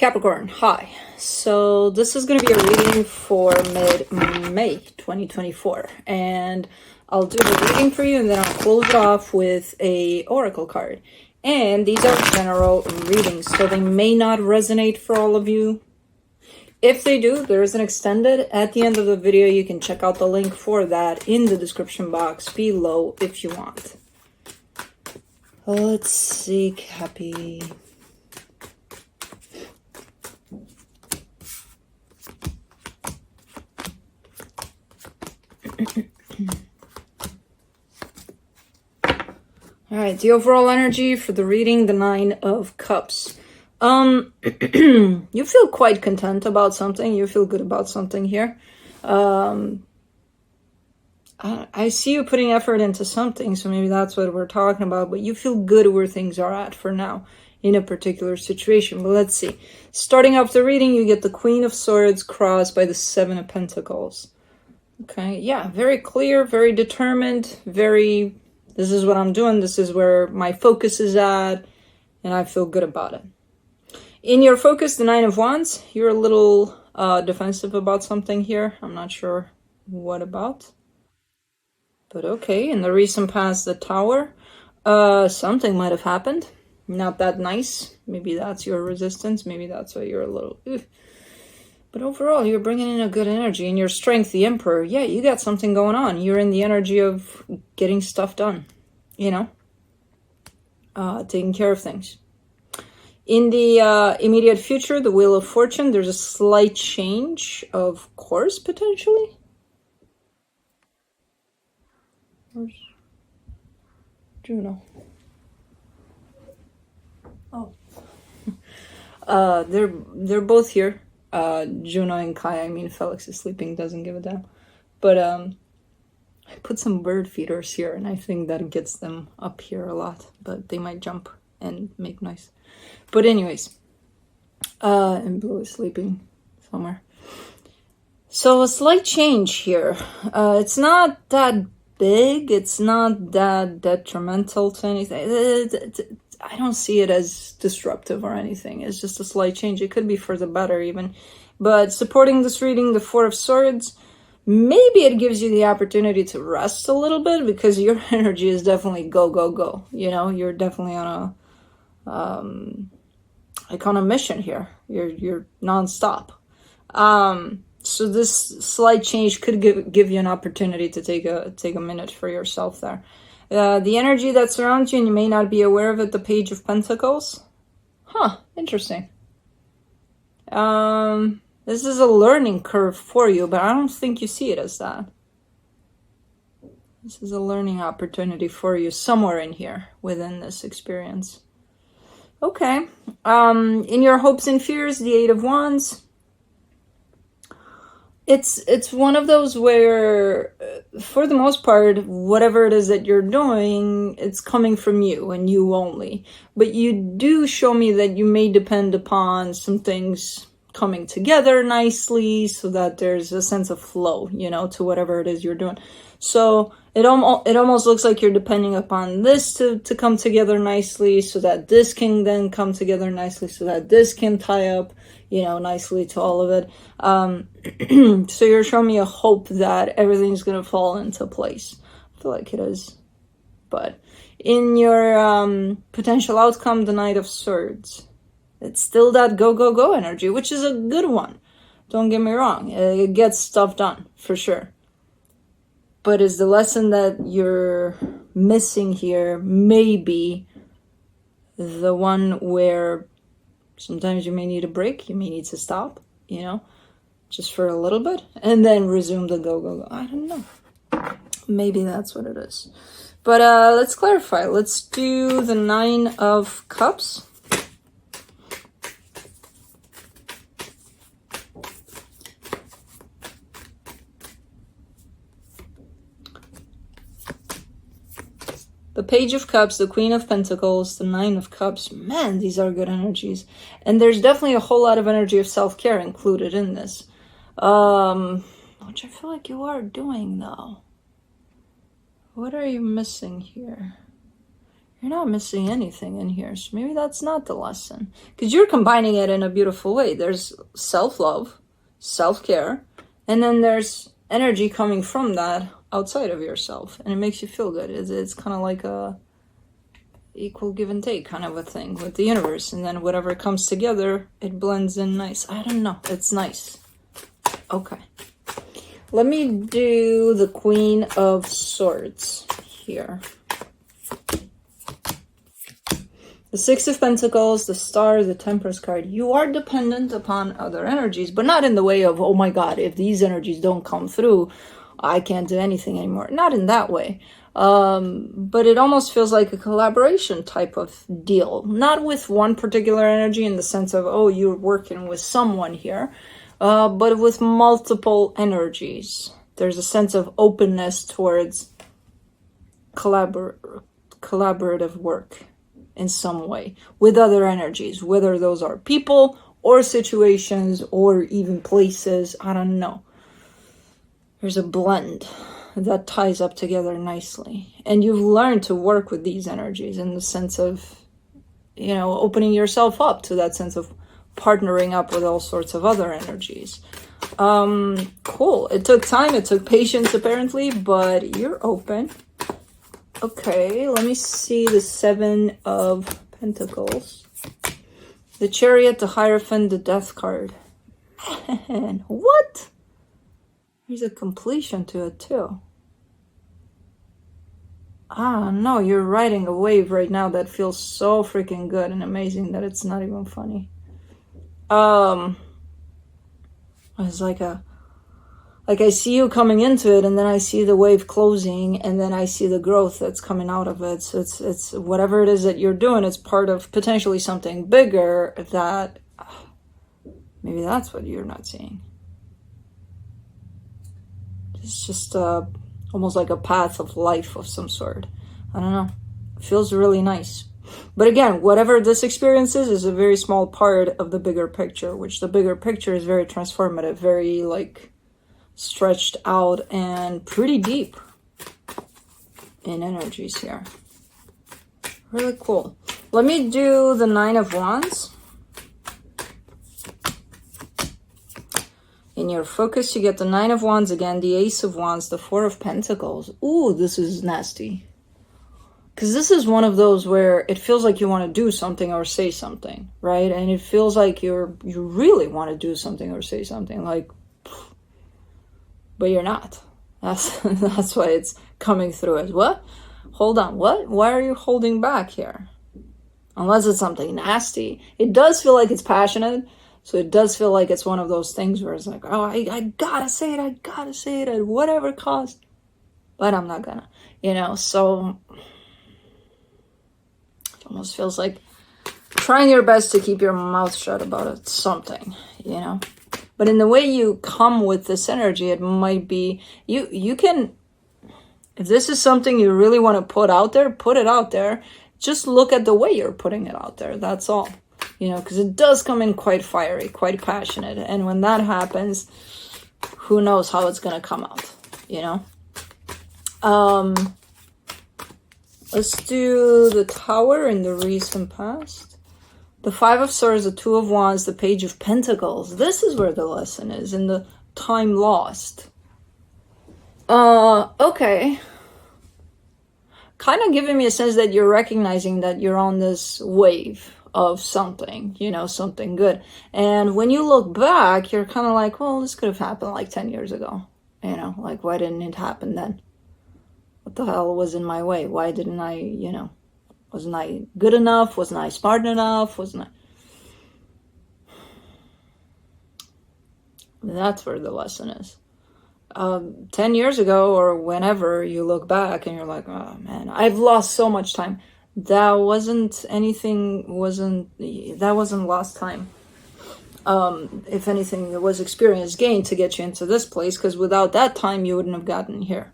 Capricorn, hi. So this is going to be a reading for mid-May 2024, and I'll do the reading for you and then I'll close it off with a oracle card. And these are general readings, so they may not resonate for all of you. If they do, there is an extended at the end of the video. You can check out the link for that in the description box below if you want. Let's see, Cappy. All right, the overall energy for the reading, the Nine of Cups. You feel quite content about something. You feel good about something here. I see you putting effort into something, so maybe that's what we're talking about, but you feel good where things are at for now in a particular situation. But let's see. Starting off the reading, you get the Queen of Swords crossed by the Seven of Pentacles. Okay, yeah, very clear, very determined, very, this is what I'm doing, this is where my focus is at, and I feel good about it. In your focus, the Nine of Wands, you're a little defensive about something here. I'm not sure what about. But okay, in the recent past, the Tower, something might have happened. Not that nice. Maybe that's your resistance. Maybe that's why you're a little... But overall, you're bringing in a good energy. And your strength, the Emperor, yeah, you got something going on. You're in the energy of getting stuff done, you know, taking care of things. In the immediate future, the Wheel of Fortune, there's a slight change of course, potentially. Where's Juno? Oh. They're both here. Juno and Kai, I mean, Felix is sleeping, doesn't give a damn. But I put some bird feeders here, and I think that gets them up here a lot. But they might jump and make noise. But anyways, and Blue is sleeping somewhere. So a slight change here. It's not that big. It's not that detrimental to anything. I don't see it as disruptive or anything. It's just a slight change. It could be for the better even. But supporting this reading, the Four of Swords, maybe it gives you the opportunity to rest a little bit because your energy is definitely go, go, go. You know, you're definitely on a mission here. You're nonstop. So this slight change could give you an opportunity to take a minute for yourself there. The energy that surrounds you, and you may not be aware of it, the Page of Pentacles. Huh, interesting. This is a learning curve for you, but I don't think you see it as that. This is a learning opportunity for you somewhere in here within this experience. Okay. In your hopes and fears, the Eight of Wands. It's one of those where, for the most part, whatever it is that you're doing, it's coming from you and you only. But you do show me that you may depend upon some things coming together nicely so that there's a sense of flow, you know, to whatever it is you're doing. So it almost looks like you're depending upon this to come together nicely so that this can then come together nicely so that this can tie up, you know, nicely to all of it. So you're showing me a hope that everything's going to fall into place. I feel like it is. But in your potential outcome, the Knight of Swords, it's still that go, go, go energy, which is a good one. Don't get me wrong. It gets stuff done, for sure. But is the lesson that you're missing here maybe the one where sometimes you may need a break, you may need to stop, you know, just for a little bit, and then resume the go, go, go. I don't know. Maybe that's what it is. But let's clarify. Let's do the Nine of Cups. The Page of Cups, the Queen of Pentacles, the Nine of Cups. Man, these are good energies. And there's definitely a whole lot of energy of self-care included in this. Which I feel like you are doing, though. What are you missing here? You're not missing anything in here. So maybe that's not the lesson. Because you're combining it in a beautiful way. There's self-love, self-care, and then there's energy coming from that outside of yourself. And it makes you feel good. It's kind of like a equal give and take kind of a thing with the universe. And then whatever comes together, it blends in nice. I don't know. It's nice. Okay. Let me do the Queen of Swords here. The Six of Pentacles, the Star, the Temperance card. You are dependent upon other energies, but not in the way of, oh my God, if these energies don't come through, I can't do anything anymore. Not in that way. But it almost feels like a collaboration type of deal. Not with one particular energy in the sense of, oh, you're working with someone here, but with multiple energies. There's a sense of openness towards collaborative work in some way with other energies, whether those are people or situations or even places. I don't know. There's a blend that ties up together nicely. And you've learned to work with these energies in the sense of, you know, opening yourself up to that sense of partnering up with all sorts of other energies. Cool. It took time, it took patience apparently, but you're open. Okay, let me see the Seven of Pentacles. The Chariot, the Hierophant, the Death card. Man, what? There's a completion to it too. I don't know, you're riding a wave right now that feels so freaking good and amazing that it's not even funny. It's like I see you coming into it, and then I see the wave closing, and then I see the growth that's coming out of it. So it's whatever it is that you're doing, it's part of potentially something bigger that maybe that's what you're not seeing. It's just almost like a path of life of some sort. I don't know. It feels really nice. But again, whatever this experience is a very small part of the bigger picture, which the bigger picture is very transformative, very like stretched out and pretty deep in energies here. Really cool. Let me do the Nine of Wands. In your focus, you get the Nine of Wands again, the Ace of Wands, the Four of Pentacles. Ooh, this is nasty. Because this is one of those where it feels like you want to do something or say something, right? And it feels like you really want to do something or say something, like, but you're not. That's why it's coming through as what? Hold on, what? Why are you holding back here? Unless it's something nasty. It does feel like it's passionate, so it does feel like it's one of those things where it's like, oh, I gotta say it at whatever cost, but I'm not gonna, you know, so it almost feels like trying your best to keep your mouth shut about it, something, you know. But in the way you come with this energy, it might be, you can, if this is something you really want to put out there, put it out there. Just look at the way you're putting it out there. That's all, you know, because it does come in quite fiery, quite passionate. And when that happens, who knows how it's going to come out, you know? Let's do the Tower in the recent past. The Five of Swords, the Two of Wands, the Page of Pentacles. This is where the lesson is, in the time lost. Okay. Kind of giving me a sense that you're recognizing that you're on this wave of something, you know, something good. And when you look back, you're kind of like, well, this could have happened like 10 years ago. You know, like, why didn't it happen then? What the hell was in my way? Why didn't I, you know? Wasn't I good enough? Wasn't I smart enough? Wasn't I? That's where the lesson is. 10 years ago or whenever you look back and you're like, oh man, I've lost so much time. That wasn't lost time. If anything, it was experience gained to get you into this place, because without that time, you wouldn't have gotten here.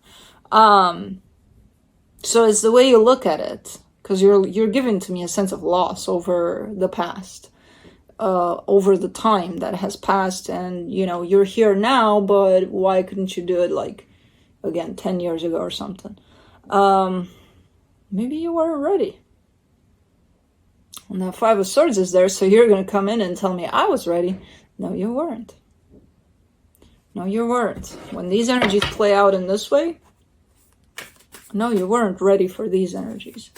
So it's the way you look at it. Because you're giving to me a sense of loss over the past, over the time that has passed, and you know you're here now. But why couldn't you do it like again 10 years ago or something? Maybe you weren't ready. And the Five of Swords is there, so you're going to come in and tell me I was ready. No, you weren't. No, you weren't. When these energies play out in this way, no, you weren't ready for these energies.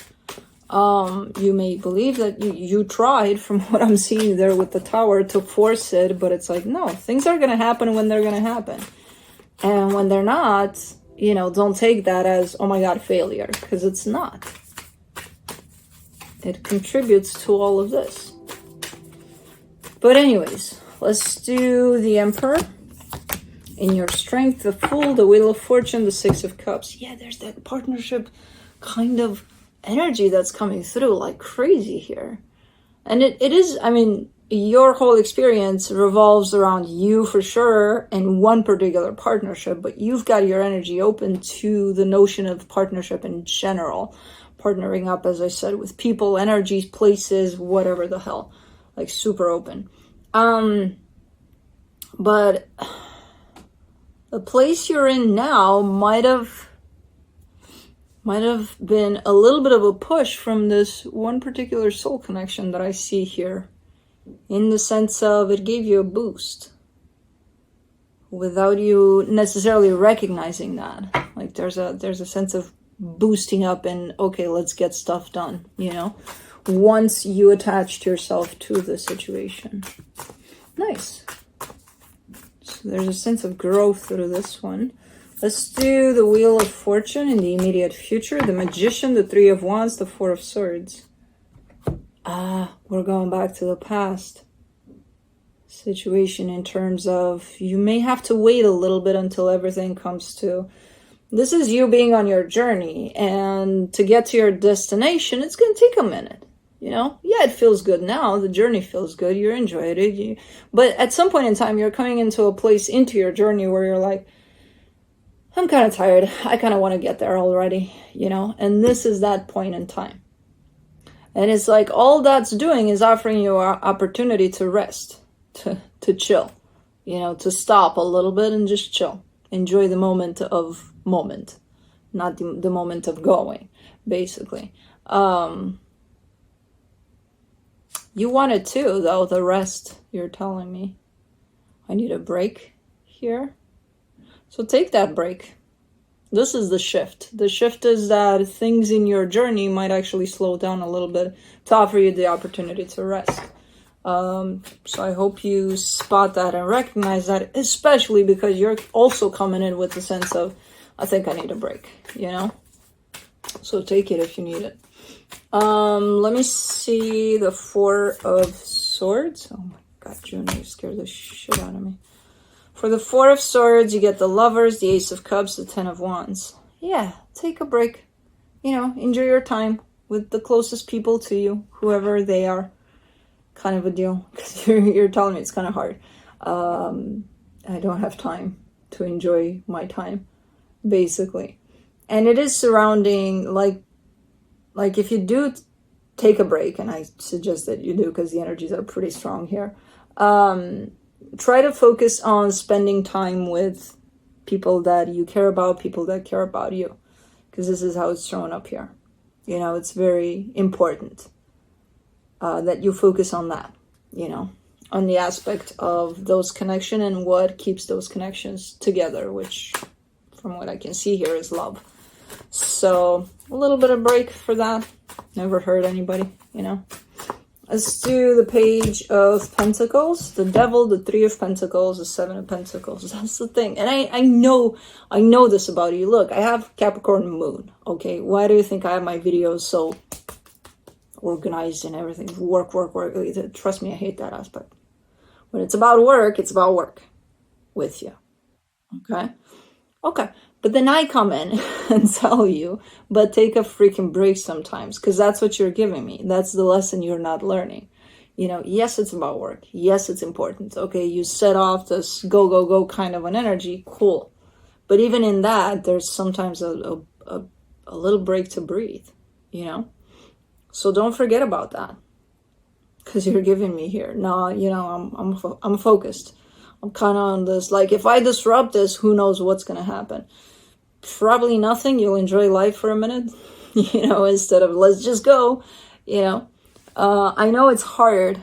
You may believe that you tried, from what I'm seeing there with the Tower, to force it, but it's like, no, things are going to happen when they're going to happen. And when they're not, you know, don't take that as, oh my God, failure, because it's not. It contributes to all of this. But anyways, let's do the Emperor. In your strength, the Fool, the Wheel of Fortune, the Six of Cups. Yeah, there's that partnership kind of energy that's coming through like crazy here. And it is, I mean, your whole experience revolves around you for sure and one particular partnership, but you've got your energy open to the notion of partnership in general. Partnering up, as I said, with people, energies, places, whatever the hell. Like super open. But the place you're in now might have been a little bit of a push from this one particular soul connection that I see here, in the sense of it gave you a boost without you necessarily recognizing that. Like there's a sense of boosting up and, okay, let's get stuff done, you know, once you attached yourself to the situation. Nice. So there's a sense of growth through this one. Let's do the Wheel of Fortune in the immediate future. The Magician, the Three of Wands, the Four of Swords. We're going back to the past situation in terms of you may have to wait a little bit until everything comes to. This is you being on your journey, and to get to your destination, it's going to take a minute. You know, yeah, it feels good now. The journey feels good. You're enjoying it. But at some point in time, you're coming into a place into your journey where you're like, I'm kind of tired. I kind of want to get there already, you know? And this is that point in time. And it's like all that's doing is offering you an opportunity to rest, to chill, you know, to stop a little bit and just chill. Enjoy the moment, not the moment of going, basically. You want it too, though, the rest, you're telling me. I need a break here. So take that break. This is the shift. The shift is that things in your journey might actually slow down a little bit to offer you the opportunity to rest. So I hope you spot that and recognize that, especially because you're also coming in with the sense of, I think I need a break, you know? So take it if you need it. Let me see the Four of Swords. Oh my God, Junior, you scared the shit out of me. For the Four of Swords, you get the Lovers, the Ace of Cups, the Ten of Wands. Yeah, take a break. You know, enjoy your time with the closest people to you, whoever they are. Kind of a deal, because you're telling me it's kind of hard. I don't have time to enjoy my time, basically. And it is surrounding, like if you do take a break, and I suggest that you do because the energies are pretty strong here, try to focus on spending time with people that you care about, people that care about you, because this is how it's showing up here. You know, it's very important that you focus on that, you know, on the aspect of those connections and what keeps those connections together, which from what I can see here is love. So a little bit of break for that. Never hurt anybody, you know. Let's do the Page of Pentacles, the Devil, the Three of Pentacles, the Seven of Pentacles. That's the thing. And I know this about you. Look, I have Capricorn moon, okay? Why do you think I have my videos so organized and everything? Work. Trust me, I hate that aspect. When it's about work with you, okay? Okay. But then I come in and tell you, but take a freaking break sometimes, because that's what you're giving me. That's the lesson you're not learning. You know, yes, it's about work. Yes, it's important. Okay, you set off this go kind of an energy. Cool. But even in that, there's sometimes a little break to breathe, you know? So don't forget about that, because you're giving me here. No, you know, I'm focused. I'm kind of on this, like, if I disrupt this, who knows what's going to happen? Probably nothing. You'll enjoy life for a minute, you know, instead of let's just go, you know. I know it's hard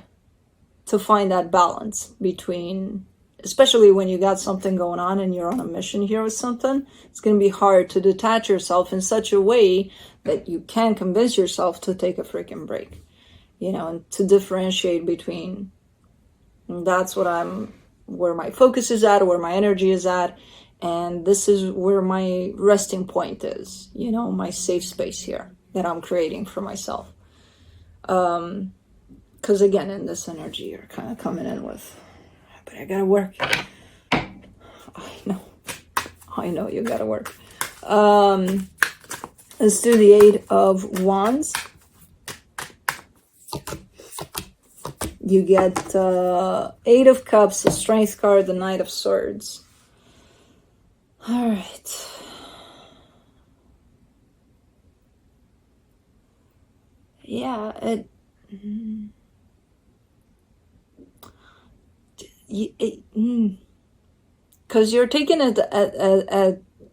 to find that balance between, especially when you got something going on and you're on a mission here with something, it's going to be hard to detach yourself in such a way that you can convince yourself to take a freaking break, and to differentiate between, that's where my focus is at, where my energy is at, and this is where my resting point is, my safe space here that I'm creating for myself. Because again, in this energy, you're kind of coming in with, but I gotta work. I know you gotta work. Let's do the Eight of Wands. You get Eight of Cups, the Strength card, the Knight of Swords. All right. Yeah, because you're taking it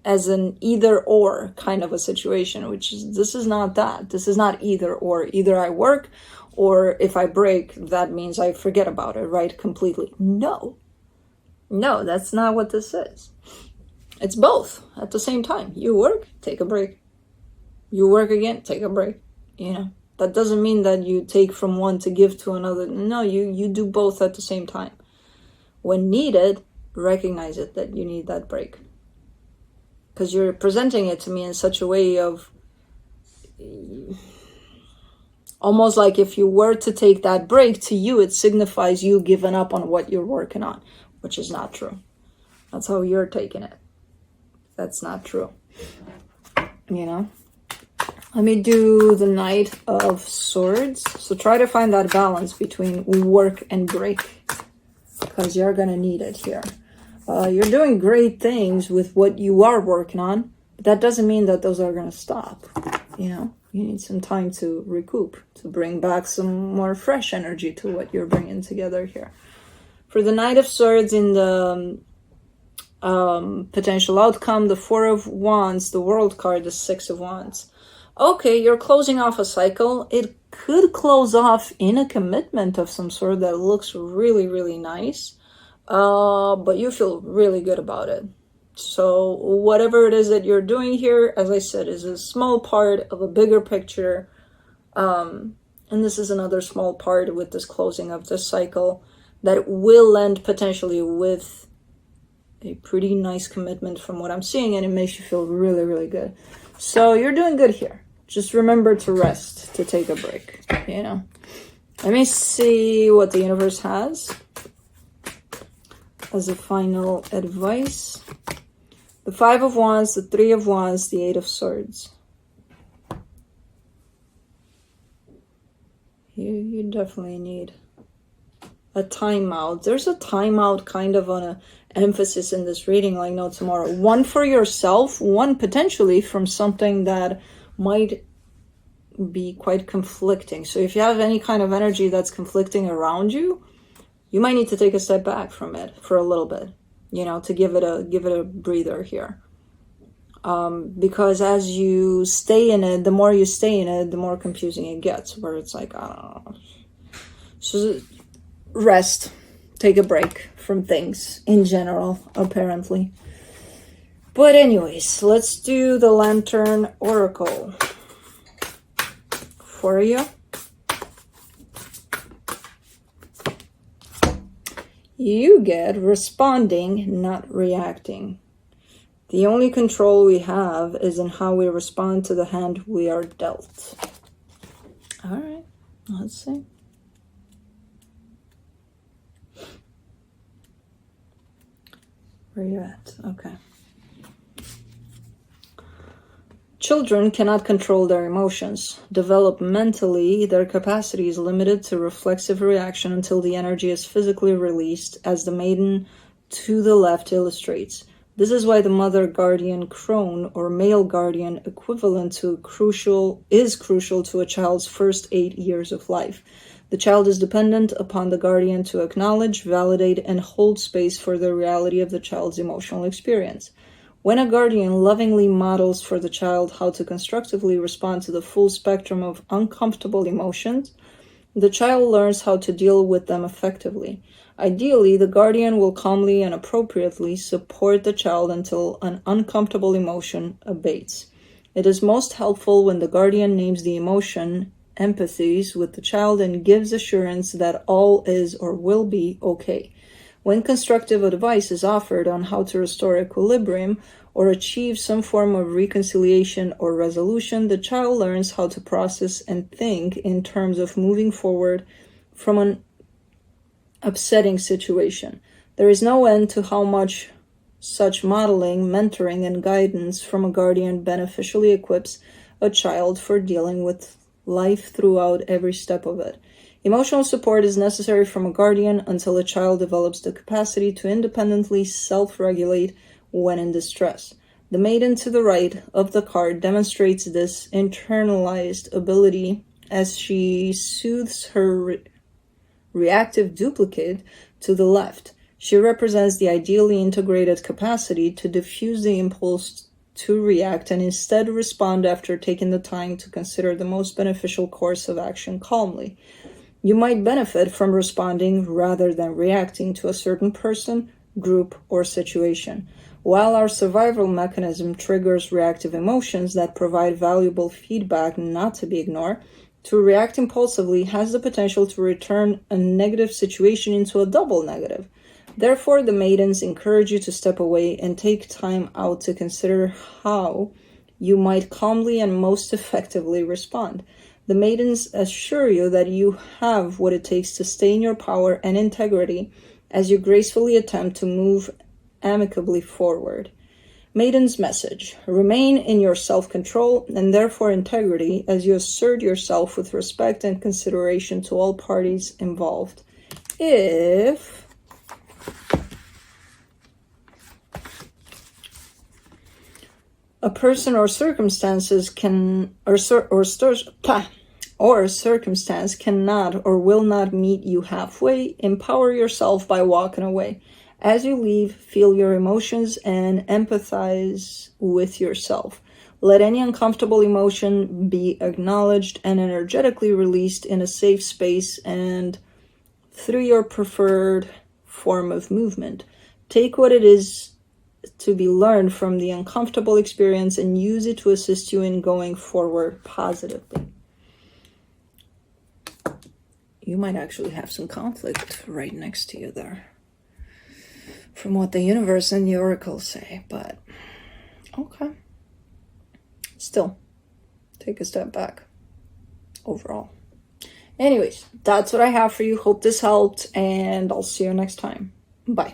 as an either or kind of a situation, which is, this is not that. This is not either or. Either I work, or if I break, that means I forget about it, right? Completely. No, that's not what this is. It's both at the same time. You work, take a break. You work again, take a break. That doesn't mean that you take from one to give to another. No, you do both at the same time. When needed, recognize it, that you need that break. Because you're presenting it to me in such a way of, almost like if you were to take that break, to you it signifies you giving up on what you're working on, which is not true. That's how you're taking it. That's not true. Let me do the Knight of Swords. So try to find that balance between work and break, because you're going to need it here. You're doing great things with what you are working on, but that doesn't mean that those are going to stop. You need some time to recoup, to bring back some more fresh energy to what you're bringing together here. For the Knight of Swords in the potential outcome, the Four of Wands, the World card, the Six of Wands. Okay, you're closing off a cycle. It could close off in a commitment of some sort that looks really, really nice. But you feel really good about it. So whatever it is that you're doing here, as I said, is a small part of a bigger picture. And this is another small part with this closing of this cycle that will end potentially with a pretty nice commitment from what I'm seeing, and it makes you feel really, really good. So you're doing good here. Just remember to rest, to take a break, Let me see what the universe has as a final advice. The Five of Wands, the Three of Wands, the Eight of Swords. You definitely need a timeout. There's a timeout kind of on a emphasis in this reading, like no tomorrow. One for yourself, one potentially from something that might be quite conflicting. So if you have any kind of energy that's conflicting around you, you might need to take a step back from it for a little bit, to give it a breather here. Because as you stay in it, the more you stay in it, the more confusing it gets, where it's like, I don't know. So rest, take a break from things in general, apparently. But anyways, let's do the Lantern Oracle for you. You get responding, not reacting. The only control we have is in how we respond to the hand we are dealt. All right, let's see. Where are you at? Okay. Children cannot control their emotions. Developmentally, their capacity is limited to reflexive reaction until the energy is physically released, as the maiden to the left illustrates. This is why the mother guardian crone or male guardian equivalent is crucial to a child's first 8 years of life. The child is dependent upon the guardian to acknowledge, validate, and hold space for the reality of the child's emotional experience. When a guardian lovingly models for the child how to constructively respond to the full spectrum of uncomfortable emotions, the child learns how to deal with them effectively. Ideally, the guardian will calmly and appropriately support the child until an uncomfortable emotion abates. It is most helpful when the guardian names the emotion, empathies with the child, and gives assurance that all is or will be okay. When constructive advice is offered on how to restore equilibrium or achieve some form of reconciliation or resolution, the child learns how to process and think in terms of moving forward from an upsetting situation. There is no end to how much such modeling, mentoring, and guidance from a guardian beneficially equips a child for dealing with life throughout every step of it. Emotional support is necessary from a guardian until a child develops the capacity to independently self-regulate when in distress. The maiden to the right of the card demonstrates this internalized ability as she soothes her reactive duplicate to the left. She represents the ideally integrated capacity to diffuse the impulse to react and instead respond after taking the time to consider the most beneficial course of action calmly. You might benefit from responding rather than reacting to a certain person, group, or situation. While our survival mechanism triggers reactive emotions that provide valuable feedback not to be ignored, to react impulsively has the potential to return a negative situation into a double negative. Therefore, the maidens encourage you to step away and take time out to consider how you might calmly and most effectively respond. The maidens assure you that you have what it takes to stay in your power and integrity as you gracefully attempt to move amicably forward. Maiden's message: remain in your self-control and therefore integrity as you assert yourself with respect and consideration to all parties involved. If a person or circumstances circumstance cannot or will not meet you halfway, empower yourself by walking away. As you leave, feel your emotions and empathize with yourself. Let any uncomfortable emotion be acknowledged and energetically released in a safe space and through your preferred form of movement. Take what it is to be learned from the uncomfortable experience and use it to assist you in going forward positively. You might actually have some conflict right next to you there, from what the universe and the oracles say, but okay. Still, take a step back overall. Anyways, that's what I have for you. Hope this helped, and I'll see you next time. Bye.